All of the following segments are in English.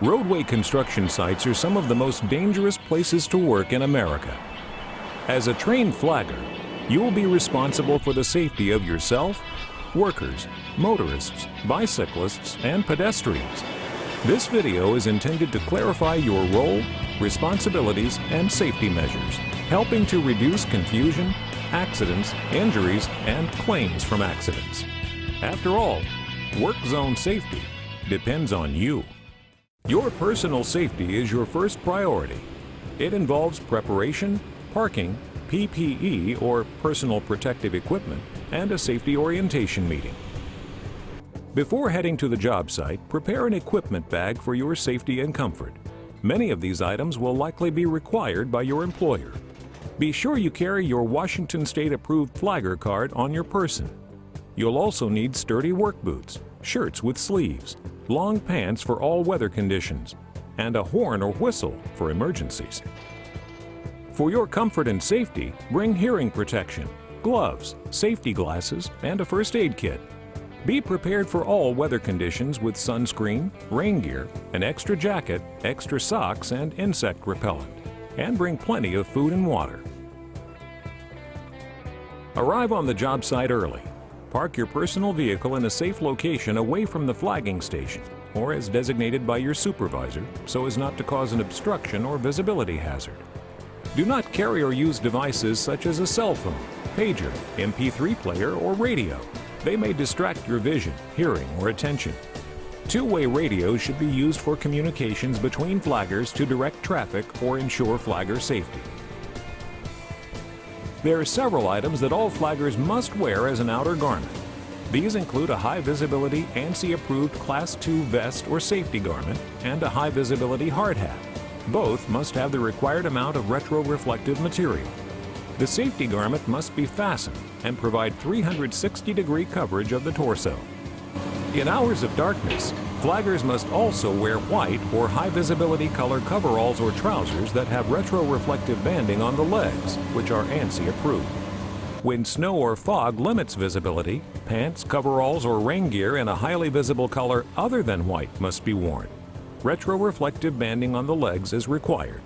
Roadway construction sites are some of the most dangerous places to work in America. As a trained flagger, you will be responsible for the safety of yourself, workers, motorists, bicyclists, and pedestrians. This video is intended to clarify your role, responsibilities, and safety measures, helping to reduce confusion, accidents, injuries, and claims from accidents. After all, work zone safety depends on you. Your personal safety is your first priority. It involves preparation, parking, PPE or personal protective equipment, and a safety orientation meeting. Before heading to the job site, prepare an equipment bag for your safety and comfort. Many of these items will likely be required by your employer. Be sure you carry your Washington State approved flagger card on your person. You'll also need sturdy work boots, shirts with sleeves, long pants for all weather conditions, and a horn or whistle for emergencies. For your comfort and safety, bring hearing protection, gloves, safety glasses, and a first aid kit. Be prepared for all weather conditions with sunscreen, rain gear, an extra jacket, extra socks, and insect repellent. And bring plenty of food and water. Arrive on the job site early. Park your personal vehicle in a safe location away from the flagging station or as designated by your supervisor so as not to cause an obstruction or visibility hazard. Do not carry or use devices such as a cell phone, pager, MP3 player, or radio. They may distract your vision, hearing, or attention. Two-way radios should be used for communications between flaggers to direct traffic or ensure flagger safety. There are several items that all flaggers must wear as an outer garment. These include a high-visibility ANSI-approved Class II vest or safety garment and a high-visibility hard hat. Both must have the required amount of retroreflective material. The safety garment must be fastened and provide 360-degree coverage of the torso. In hours of darkness, flaggers must also wear white or high-visibility color coveralls or trousers that have retroreflective banding on the legs, which are ANSI approved. When snow or fog limits visibility, pants, coveralls, or rain gear in a highly visible color other than white must be worn. Retroreflective banding on the legs is required.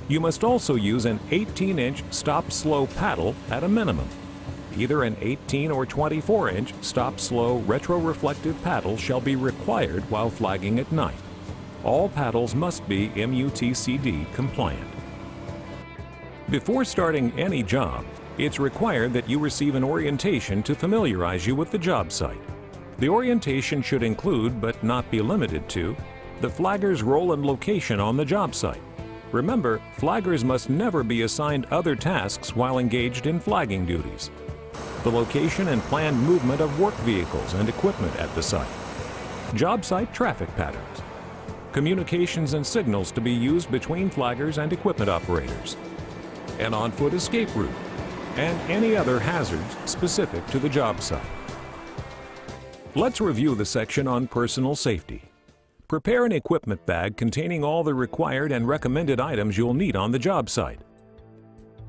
You must also use an 18-inch stop-slow paddle at a minimum. Either an 18 or 24-inch stop-slow retroreflective paddle shall be required while flagging at night. All paddles must be MUTCD compliant. Before starting any job, it's required that you receive an orientation to familiarize you with the job site. The orientation should include, but not be limited to, the flagger's role and location on the job site. Remember, flaggers must never be assigned other tasks while engaged in flagging duties. The location and planned movement of work vehicles and equipment at the site. Job site traffic patterns. Communications and signals to be used between flaggers and equipment operators. An on-foot escape route. And any other hazards specific to the job site. Let's review the section on personal safety. Prepare an equipment bag containing all the required and recommended items you'll need on the job site.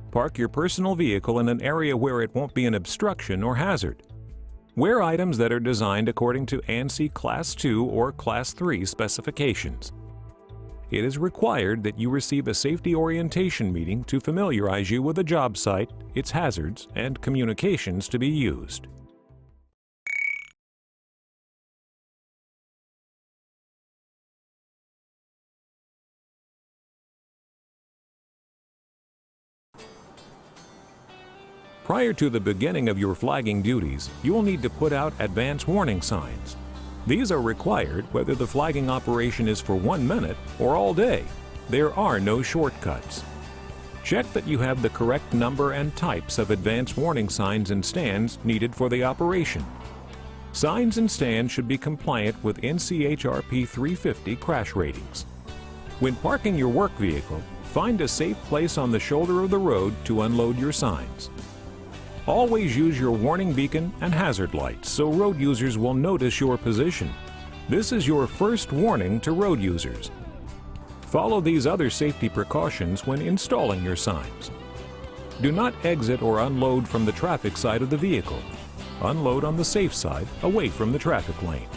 Park your personal vehicle in an area where it won't be an obstruction or hazard. Wear items that are designed according to ANSI Class II or Class III specifications. It is required that you receive a safety orientation meeting to familiarize you with the job site, its hazards, and communications to be used. Prior to the beginning of your flagging duties, you will need to put out advance warning signs. These are required whether the flagging operation is for 1 minute or all day. There are no shortcuts. Check that you have the correct number and types of advance warning signs and stands needed for the operation. Signs and stands should be compliant with NCHRP 350 crash ratings. When parking your work vehicle, find a safe place on the shoulder of the road to unload your signs. Always use your warning beacon and hazard lights so road users will notice your position. This is your first warning to road users. Follow these other safety precautions when installing your signs. Do not exit or unload from the traffic side of the vehicle. Unload on the safe side, away from the traffic lane.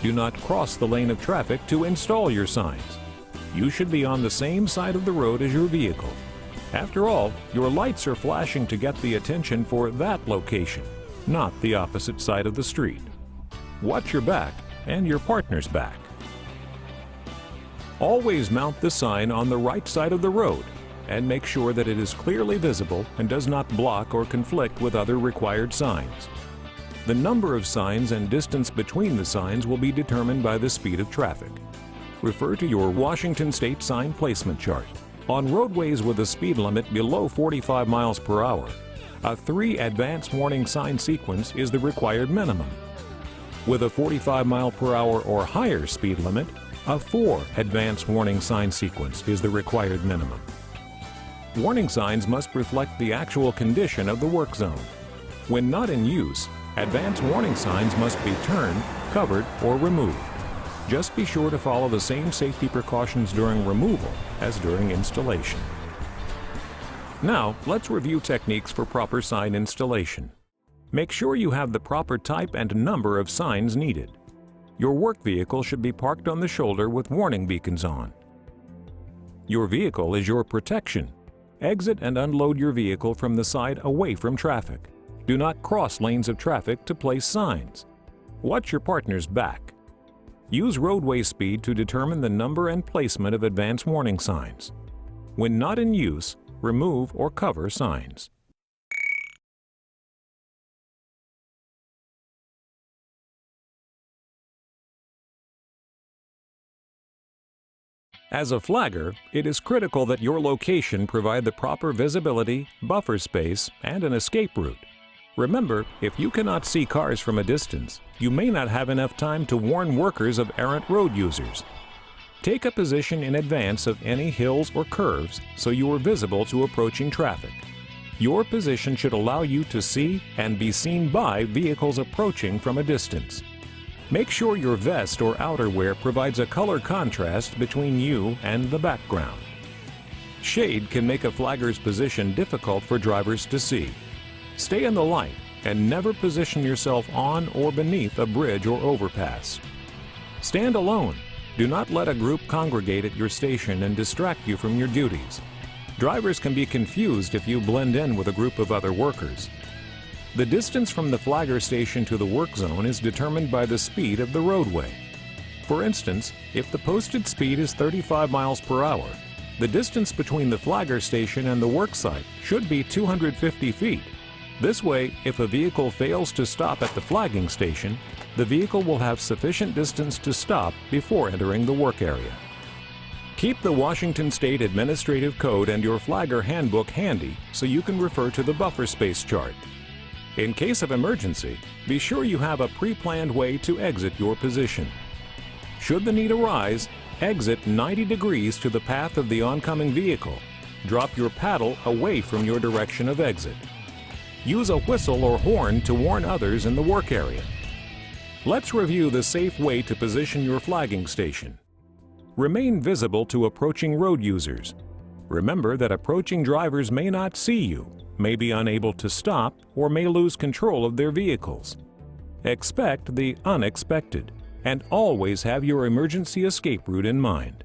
Do not cross the lane of traffic to install your signs. You should be on the same side of the road as your vehicle. After all, your lights are flashing to get the attention for that location, not the opposite side of the street. Watch your back and your partner's back. Always mount the sign on the right side of the road and make sure that it is clearly visible and does not block or conflict with other required signs. The number of signs and distance between the signs will be determined by the speed of traffic. Refer to your Washington State sign placement chart. On roadways with a speed limit below 45 miles per hour, a 3 advance warning sign sequence is the required minimum. With a 45 mile per hour or higher speed limit, a 4 advance warning sign sequence is the required minimum. Warning signs must reflect the actual condition of the work zone. When not in use, advance warning signs must be turned, covered, or removed. Just be sure to follow the same safety precautions during removal as during installation. Now, let's review techniques for proper sign installation. Make sure you have the proper type and number of signs needed. Your work vehicle should be parked on the shoulder with warning beacons on. Your vehicle is your protection. Exit and unload your vehicle from the side away from traffic. Do not cross lanes of traffic to place signs. Watch your partner's back. Use roadway speed to determine the number and placement of advance warning signs. When not in use, remove or cover signs. As a flagger, it is critical that your location provide the proper visibility, buffer space, and an escape route. Remember, if you cannot see cars from a distance, you may not have enough time to warn workers of errant road users. Take a position in advance of any hills or curves so you are visible to approaching traffic. Your position should allow you to see and be seen by vehicles approaching from a distance. Make sure your vest or outerwear provides a color contrast between you and the background. Shade can make a flagger's position difficult for drivers to see. Stay in the light and never position yourself on or beneath a bridge or overpass. Stand alone. Do not let a group congregate at your station and distract you from your duties. Drivers can be confused if you blend in with a group of other workers. The distance from the flagger station to the work zone is determined by the speed of the roadway. For instance, if the posted speed is 35 miles per hour, the distance between the flagger station and the work site should be 250 feet. This way, if a vehicle fails to stop at the flagging station, the vehicle will have sufficient distance to stop before entering the work area. Keep the Washington State Administrative Code and your flagger handbook handy so you can refer to the buffer space chart. In case of emergency, be sure you have a pre-planned way to exit your position. Should the need arise, exit 90 degrees to the path of the oncoming vehicle. Drop your paddle away from your direction of exit. Use a whistle or horn to warn others in the work area. Let's review the safe way to position your flagging station. Remain visible to approaching road users. Remember that approaching drivers may not see you, may be unable to stop, or may lose control of their vehicles. Expect the unexpected, and always have your emergency escape route in mind.